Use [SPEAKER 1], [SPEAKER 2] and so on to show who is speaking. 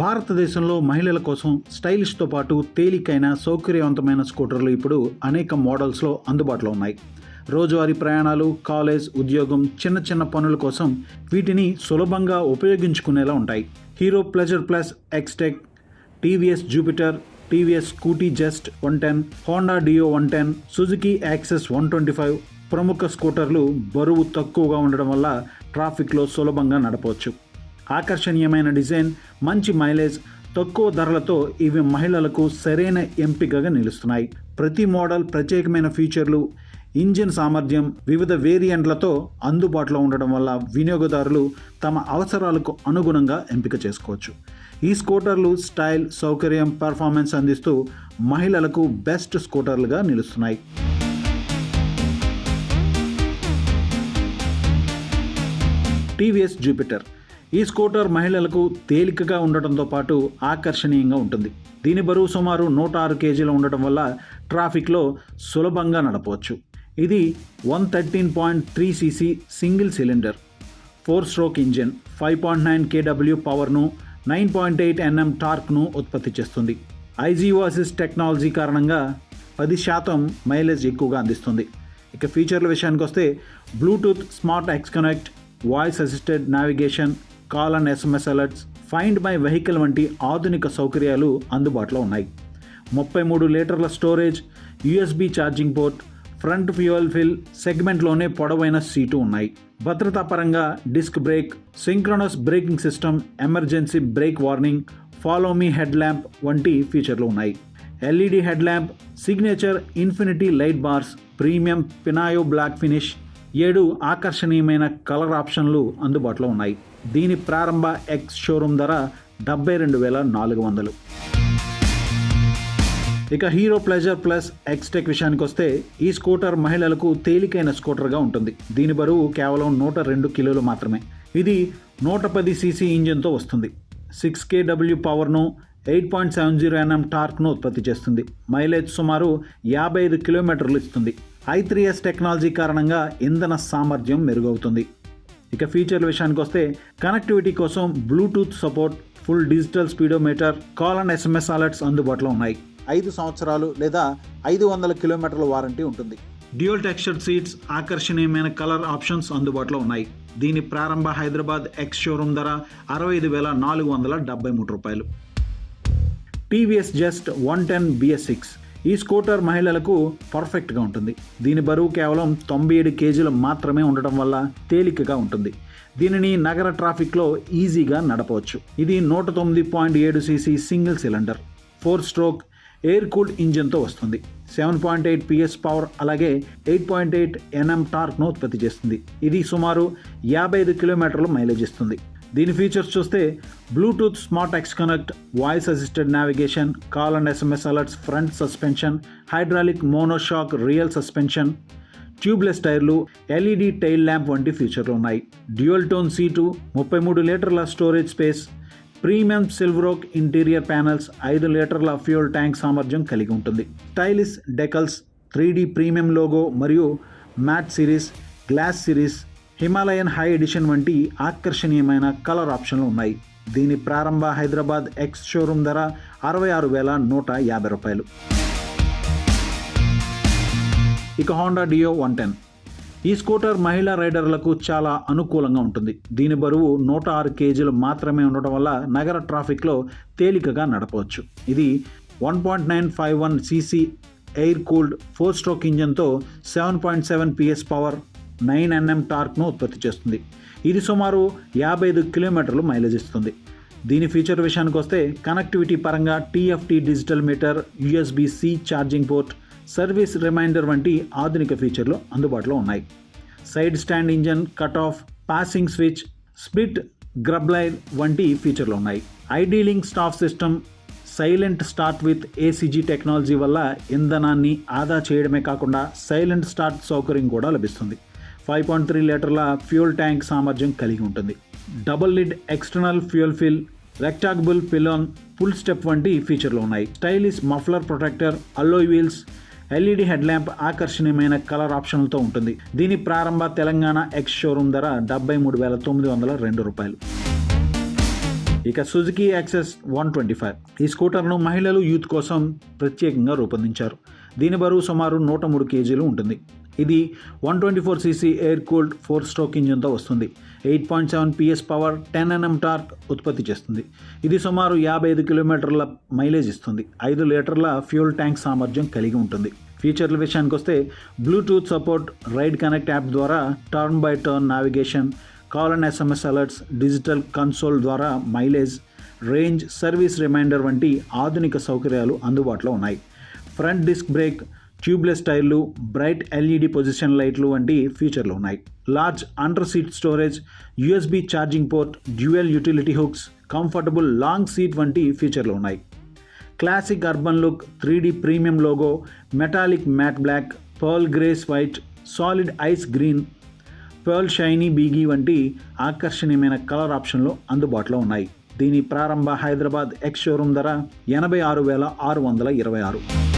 [SPEAKER 1] భారతదేశంలో మహిళల కోసం స్టైలిష్తో పాటు తేలికైన సౌకర్యవంతమైన స్కూటర్లు ఇప్పుడు అనేక మోడల్స్లో అందుబాటులో ఉన్నాయి. రోజువారీ ప్రయాణాలు, కాలేజ్, ఉద్యోగం, చిన్న చిన్న పనుల కోసం వీటిని సులభంగా ఉపయోగించుకునేలా ఉంటాయి. Hero pleasure plus Xtec, TVS Jupiter, TVS scooty just 110, Honda డియో 110, సుజుకి యాక్సెస్ 125 ప్రముఖ స్కూటర్లు బరువు తక్కువగా ఉండడం వల్ల ట్రాఫిక్లో సులభంగా నడపవచ్చు. ఆకర్షణీయమైన డిజైన్, మంచి మైలేజ్, తక్కువ ధరలతో ఇవి మహిళలకు సరైన ఎంపికగా నిలుస్తున్నాయి. ప్రతి మోడల్ ప్రత్యేకమైన ఫీచర్లు, ఇంజిన్ సామర్థ్యం, వివిధ వేరియంట్లతో అందుబాటులో ఉండడం వల్ల వినియోగదారులు తమ అవసరాలకు అనుగుణంగా ఎంపిక చేసుకోవచ్చు. ఈ స్కూటర్లు స్టైల్, సౌకర్యం, పెర్ఫార్మెన్స్ అందిస్తూ మహిళలకు బెస్ట్ స్కూటర్లుగా నిలుస్తున్నాయి. TVS Jupiter. ఈ స్కూటర్ మహిళలకు తేలికగా ఉండటంతో పాటు ఆకర్షణీయంగా ఉంటుంది. దీని బరువు సుమారు 106 కేజీలు ఉండటం వల్ల ట్రాఫిక్లో సులభంగా నడపవచ్చు. ఇది 113.3 cc single cylinder four stroke engine, 5.9 kW పవర్ను, 9.8 Nm టార్క్ను ఉత్పత్తి చేస్తుంది. ఐజీఓ అసిస్ట్ టెక్నాలజీ కారణంగా 10% మైలేజ్ ఎక్కువగా అందిస్తుంది. ఇక ఫీచర్ల విషయానికి వస్తే Bluetooth, smart X connect, voice assisted navigation, call and SMS alerts, find my vehicle వంటి ఆధునిక సౌకర్యాలు అందుబాటులో ఉన్నాయి. 33 లీటర్ల storage, USB charging port, front fuel fill సెగ్మెంట్లోనే పొడవైన సీటు ఉన్నాయి. భద్రతా పరంగా disc brake, synchronous braking system, emergency brake warning, follow me head lamp వంటి ఫీచర్లు ఉన్నాయి. LED head lamp, signature infinity light bars, premium piano black finish, 7 ఆకర్షణీయమైన colour ఆప్షన్లు అందుబాటులో ఉన్నాయి. దీని ప్రారంభ ఎక్స్ షోరూమ్ ధర 72,400. ఇక హీరో ప్లెజర్ ప్లస్ ఎక్స్టెక్ విషయానికి వస్తే ఈ స్కూటర్ మహిళలకు తేలికైన స్కూటర్గా ఉంటుంది. దీని బరువు కేవలం 102 కిలోలు మాత్రమే. ఇది 110 cc ఇంజిన్తో వస్తుంది. 6 kW పవర్ను, 8.70 Nm టార్క్ను ఉత్పత్తి చేస్తుంది. మైలేజ్ సుమారు 55 కిలోమీటర్లు ఇస్తుంది. i3s టెక్నాలజీ కారణంగా ఇంధన సామర్థ్యం మెరుగవుతుంది. ఇక ఫీచర్ల విషయానికి వస్తే కనెక్టివిటీ కోసం Bluetooth support, full digital speedometer, call and SMS alerts అందుబాటులో ఉన్నాయి. 5 సంవత్సరాలు లేదా 500 కిలోమీటర్ల వారంటీ ఉంటుంది. డ్యూయల్ టెక్స్చర్డ్ సీట్స్, ఆకర్షణీయమైన కలర్ ఆప్షన్స్ అందుబాటులో ఉన్నాయి. దీని ప్రారంభ హైదరాబాద్ ఎక్స్ షోరూమ్ ధర 65,473 రూపాయలు. TVS just 110 BS6. ఈ స్కూటర్ మహిళలకు పర్ఫెక్ట్గా ఉంటుంది. దీని బరువు కేవలం 97 కేజీలు మాత్రమే ఉండటం వల్ల తేలికగా ఉంటుంది. దీనిని నగర ట్రాఫిక్లో ఈజీగా నడపవచ్చు. ఇది 109.7 cc single cylinder four stroke air cooled ఇంజిన్తో వస్తుంది. 7.8 PS పవర్ అలాగే 8.8 Nm టార్క్ను ఉత్పత్తి చేస్తుంది. ఇది సుమారు 55 కిలోమీటర్లు మైలేజ్ ఇస్తుంది. దీని ఫీచర్స్ చూస్తే Bluetooth, smart X connect, voice assisted navigation, call and SMS alerts, front suspension, hydraulic monoshock rear suspension, tubeless టైర్లు, LED టైల్ ల్యాంప్ వంటి ఫీచర్లు ఉన్నాయి. డ్యూయల్ టోన్ సీటు, 33 లీటర్ల storage space, premium silver oak interior panels, 5 లీటర్ల fuel tank సామర్థ్యం కలిగి ఉంటుంది. Stylish decals, 3D premium logo మరియు matte series, glass series, Himalayan high edition వంటి ఆకర్షణీయమైన కలర్ ఆప్షన్లు ఉన్నాయి. దీని ప్రారంభ హైదరాబాద్ ఎక్స్ షోరూమ్ ధర 66,150 రూపాయలు. ఇక హోండా డియో 110. ఈ స్కూటర్ మహిళా రైడర్లకు చాలా అనుకూలంగా ఉంటుంది. దీని బరువు 106 కేజీలు మాత్రమే ఉండటం వల్ల నగర ట్రాఫిక్లో తేలికగా నడపవచ్చు. ఇది 1.951 cc ఎయిర్ కూల్డ్ 4-స్ట్రోక్ ఇంజిన్తో 7.7 PS పవర్, 9 Nm టార్క్ను ఉత్పత్తి చేస్తుంది. ఇది సుమారు 55 కిలోమీటర్లు మైలేజ్ ఇస్తుంది. దీని ఫీచర్ విషయానికి వస్తే కనెక్టివిటీ పరంగా TFT digital meter, USB-C charging port, service reminder వంటి ఆధునిక ఫీచర్లు అందుబాటులో ఉన్నాయి. Side stand engine, cut off, passing switch, split grab line వంటి ఫీచర్లు ఉన్నాయి. Idling stop system, silent start with ACG technology వల్ల ఇంధనాన్ని ఆదా చేయడమే కాకుండా సైలెంట్ స్టార్ట్ సౌకర్యం కూడా లభిస్తుంది. 5.3 లీటర్ల ఫ్యూయల్ ట్యాంక్ సామర్థ్యం కలిగి ఉంటుంది. Double lid external fuel fill, retractable pillion, full step వంటి ఫీచర్లు ఉన్నాయి. Stylish muffler protector, alloy wheels, LED head lamp ఆకర్షణీయమైన కలర్ ఆప్షన్లతో ఉంటుంది. దీని ప్రారంభ తెలంగాణ ఎక్స్ షోరూమ్ ధర 73,902 రూపాయలు. ఇక సుజుకి యాక్సెస్ 125 ఈ స్కూటర్ను మహిళలు యూత్ కోసం ప్రత్యేకంగా రూపొందించారు. దీని బరువు సుమారు 103 కేజీలు ఉంటుంది. ఇది 124cc ఎయిర్ కూల్డ్ 4-స్ట్రోక్ ఇంజిన్తో వస్తుంది. 8.7 PS పవర్, 10 Nm టార్క్ ఉత్పత్తి చేస్తుంది. ఇది సుమారు 55 కిలోమీటర్ల మైలేజ్ ఇస్తుంది. 5 లీటర్ల ఫ్యూల్ ట్యాంక్ సామర్థ్యం కలిగి ఉంటుంది. ఫీచర్ల విషయానికి వస్తే Bluetooth support, ride connect app ద్వారా turn by turn navigation, call and SMS alerts, digital console ద్వారా మైలేజ్, రేంజ్, సర్వీస్ రిమైండర్ వంటి ఆధునిక సౌకర్యాలు అందుబాటులో ఉన్నాయి. ఫ్రంట్ డిస్క్ బ్రేక్, ట్యూబ్లెస్ టైర్లు, బ్రైట్ LED పొజిషన్ లైట్లు వంటి ఫీచర్లు ఉన్నాయి. Large under seat storage, USB charging port, dual utility hooks, comfortable long seat వంటి ఫీచర్లు ఉన్నాయి. Classic urban look, 3D premium logo, metallic matte black, pearl grace white, solid ice green, pearl shiny beige వంటి ఆకర్షణీయమైన colour ఆప్షన్లు అందుబాటులో ఉన్నాయి. దీని ప్రారంభ హైదరాబాద్ ఎక్స్ షోరూమ్ ధర 86,626.